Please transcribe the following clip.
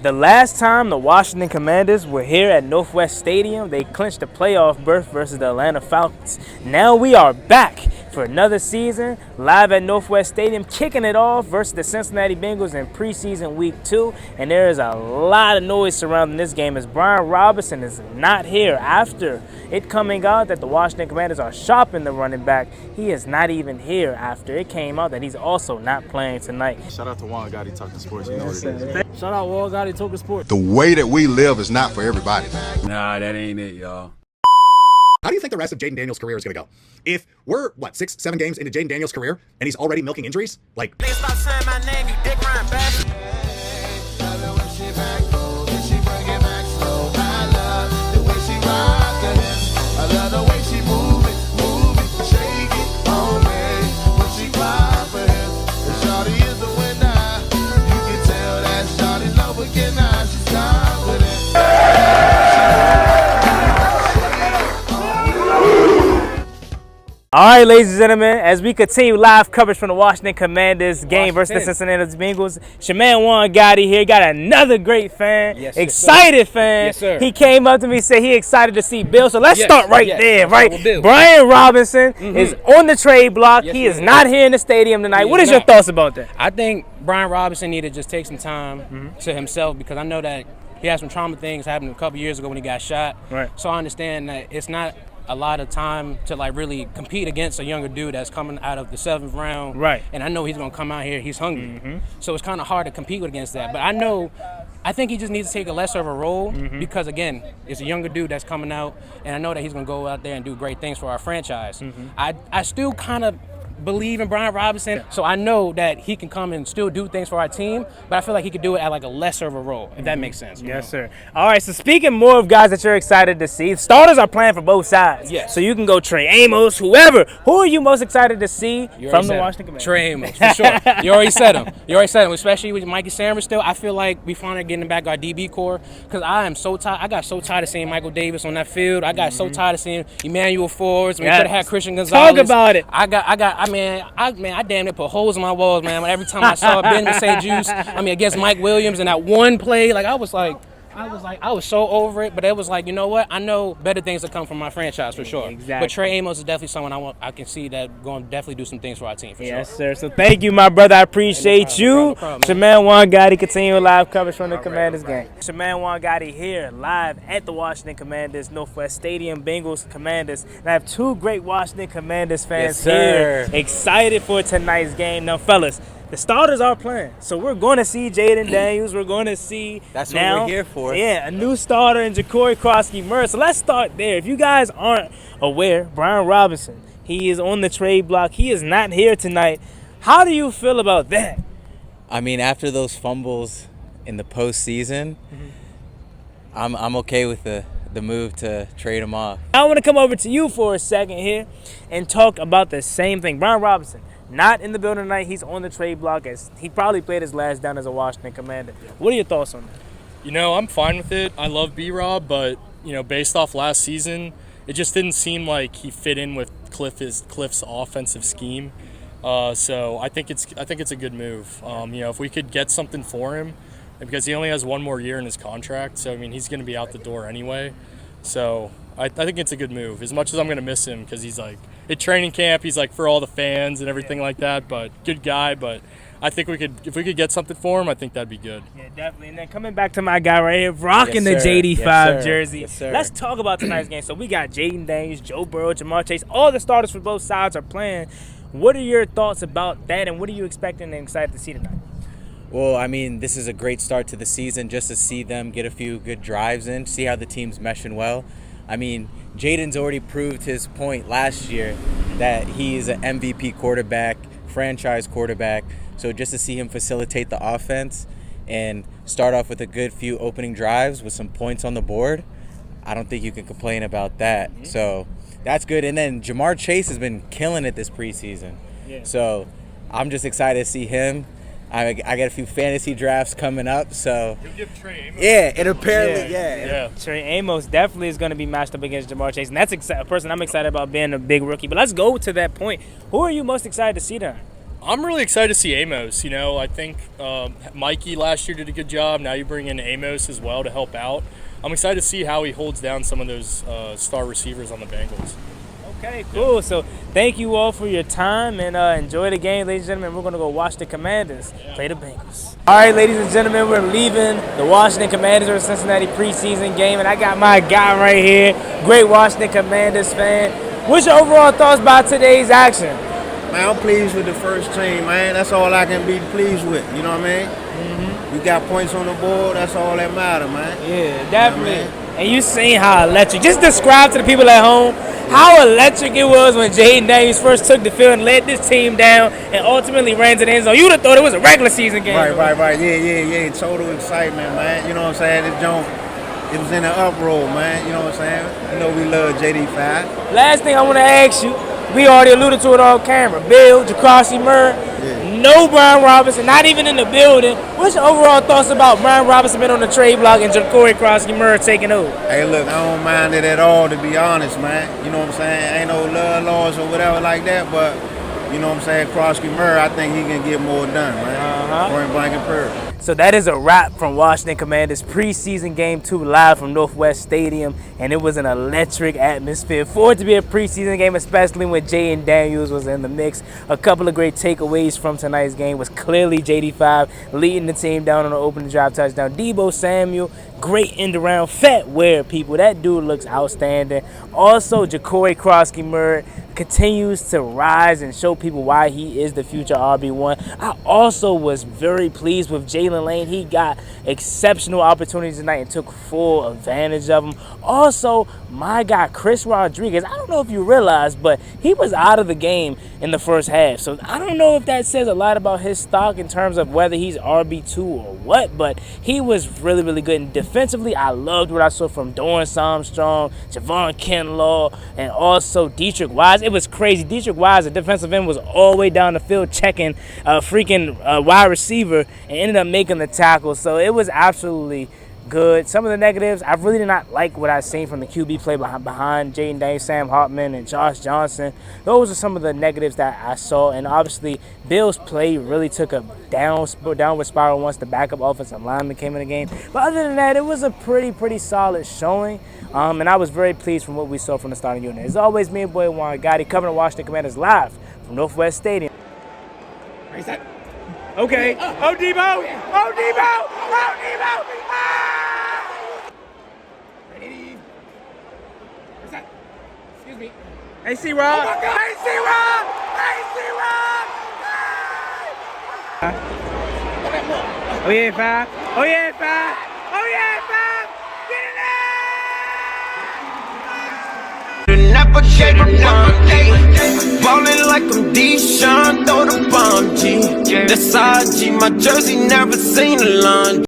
The last time the Washington Commanders were here at Northwest Stadium, they clinched a playoff berth versus the Atlanta Falcons. Now we are back for another season, live at Northwest Stadium, kicking it off versus the Cincinnati Bengals in preseason week 2. And there is a lot of noise surrounding this game as Brian Robinson is not here. After it coming out that the Washington Commanders are shopping the running back, he is not even here after it came out that he's also not playing tonight. Shout out to Juangottibusiness Talking Sports. You know what it is. Shout out Juangottibusiness Talking Sports. The way that we live is not for everybody. Nah, that ain't it, y'all. How do you think the rest of Jaden Daniels' career is going to go? If we're, 6, 7 games into Jaden Daniels' career and he's already milking injuries? Like, Stop saying my name, you dick riding bastard. All right, ladies and gentlemen, as we continue live coverage from the Washington Commanders game versus the Cincinnati Bengals, it's your man Juan Gotti here. Got another great fan, excited fan. Yes, sir. He came up to me and said he excited to see Bill. So let's start right there, right? Bill. Brian Robinson is on the trade block. He is not here in the stadium tonight. What is your thoughts about that? I think Brian Robinson needed to just take some time to himself because I know that he had some trauma things happen a couple years ago when he got shot. Right. So I understand that it's not a lot of time to really compete against a younger dude that's coming out of the 7th round. Right. And I know he's going to come out here. He's hungry. So it's kind of hard to compete against that. But I think he just needs to take a lesser of a role because, again, it's a younger dude that's coming out, and I know that he's going to go out there and do great things for our franchise. I still kind of believe in Brian Robinson, so I know that he can come and still do things for our team, but I feel like he could do it at a lesser of a role, if that makes sense. Yes, sir. All right, so speaking more of guys that you're excited to see, starters are playing for both sides. Yes. So you can go Trey Amos, whoever. Who are you most excited to see from the Washington Commanders? Trey Amos, for sure. You already said him. Especially with Mikey Sanders still. I feel like we finally getting back our DB core because I am so tired. I got so tired of seeing Michael Davis on that field. I got so tired of seeing Emmanuel Forbes. We could have had Christian Gonzalez. Talk about it. I damn near put holes in my walls, man. Every time I saw Benjamin St. Juice, against Mike Williams in that one play, I was so over it. But it was you know what? I know better things to come from my franchise for sure. Exactly. But Trey Amos is definitely someone I can see that going to definitely do some things for our team for sure. Yes, sir. So thank you, my brother. I appreciate you. No problem. It's your man Juan Gotti, continuing live coverage from the Commanders game. It's your man Juan Gotti here, live at the Washington Commanders, Northwest Stadium, Bengals, Commanders. And I have two great Washington Commanders fans here, excited for tonight's game. Now, fellas, the starters are playing, so we're going to see Jaden Daniels. We're going to see That's now, what we're here for. Yeah, a new starter in Ja'Cory Krosky-Murray. So let's start there. If you guys aren't aware, Brian Robinson, he is on the trade block. He is not here tonight. How do you feel about that? After those fumbles in the postseason, I'm okay with the move to trade him off. I want to come over to you for a second here and talk about the same thing. Brian Robinson, not in the building tonight. He's on the trade block as he probably played his last down as a Washington Commander. What are your thoughts on that? I'm fine with it. I love B-Rob, but, based off last season, it just didn't seem like he fit in with Cliff's offensive scheme. So I think it's a good move. If we could get something for him, because he only has one more year in his contract, so he's going to be out the door anyway. So I think it's a good move. As much as I'm going to miss him, because he's at training camp, he's for all the fans and everything like that. But good guy. But I think if we could get something for him, I think that'd be good. Yeah, definitely. And then coming back to my guy right here, rocking the JD5 jersey. Yes, sir. Let's talk about tonight's game. So we got Jaden Daniels, Joe Burrow, Jamar Chase. All the starters for both sides are playing. What are your thoughts about that, and what are you expecting and excited to see tonight? Well, this is a great start to the season just to see them get a few good drives in, see how the team's meshing well. Jaden's already proved his point last year that he's an MVP quarterback, franchise quarterback. So just to see him facilitate the offense and start off with a good few opening drives with some points on the board, I don't think you can complain about that. So that's good. And then Jamar Chase has been killing it this preseason. So I'm just excited to see him. I got a few fantasy drafts coming up, so You'll give Trey Amos. and apparently, Trey Amos definitely is going to be matched up against Jamar Chase, and that's a person I'm excited about being a big rookie. But let's go to that point. Who are you most excited to see there? I'm really excited to see Amos. You know, I think Mikey last year did a good job. Now you bring in Amos as well to help out. I'm excited to see how he holds down some of those star receivers on the Bengals. Okay, cool. So thank you all for your time, and enjoy the game, ladies and gentlemen. We're going to go watch the Commanders play the Bengals. All right, ladies and gentlemen, we're leaving the Washington Commanders or Cincinnati preseason game, and I got my guy right here, great Washington Commanders fan. What's your overall thoughts about today's action? Man, I'm pleased with the first team, man. That's all I can be pleased with. You know what I mean? Mm-hmm. We got points on the board. That's all that matters, man. Yeah, definitely. You know what I mean? And you seen how electric. Just describe to the people at home how electric it was when Jaden Daniels first took the field and led this team down and ultimately ran to the end zone. You would have thought it was a regular season game. Right. Yeah. Total excitement, man. You know what I'm saying? It was in an uproar, man. You know what I'm saying? You know we love JD5. Last thing I want to ask you, we already alluded to it on camera. Bill, Jaquazi Murray, no Brian Robinson, not even in the building. What's your overall thoughts about Brian Robinson being on the trade block and Jaquazi Murray taking over? Hey, look, I don't mind it at all, to be honest, man. You know what I'm saying? Ain't no love laws or whatever like that, but you know what I'm saying? Crosby Murray, I think he can get more done, man. Point blank and period. So that is a wrap from Washington Commanders preseason game 2 live from Northwest Stadium, and it was an electric atmosphere for it to be a preseason game, especially when Jaden Daniels was in the mix. A couple of great takeaways from tonight's game was clearly JD5 leading the team down on the opening drive touchdown. Debo Samuel, great end-around fat wear, people. That dude looks outstanding. Also, Jaquazi Murray continues to rise and show people why he is the future RB1. I also was very pleased with Jalen Lane. He got exceptional opportunities tonight and took full advantage of them. Also, my guy Chris Rodriguez, I don't know if you realize, but he was out of the game in the first half. So I don't know if that says a lot about his stock in terms of whether he's RB2 or what, but he was really, really good. And defensively, I loved what I saw from Dorrance Armstrong, Javon Kinlaw, and also Dietrich Wise. It was crazy. Dietrich Wise, the defensive end, was all the way down the field checking a freaking wide receiver and ended up making the tackle. So it was absolutely good. Some of the negatives, I really did not like what I seen from the QB play behind Jaden Daniels, Sam Hartman, and Josh Johnson. Those are some of the negatives that I saw. And obviously, Bill's play really took a downward spiral once the backup offensive lineman came in the game. But other than that, it was a pretty solid showing. And I was very pleased from what we saw from the starting unit. As always, me and boy Juan Gotti covering the Washington Commanders live from Northwest Stadium. Reset. Okay. Oh, Debo! Oh, Debo! Oh, Debo! Ah! Ready. Reset. Excuse me. Hey, C-Rob! Oh my God. Hey, C-Rob! Hey, C-Rob! Oh, yeah, 5. Oh, yeah, 5. Oh, yeah, 5. Get in there! Ballin' like I'm Deshaun, throw the bomb, G. That's IG, my jersey never seen a line.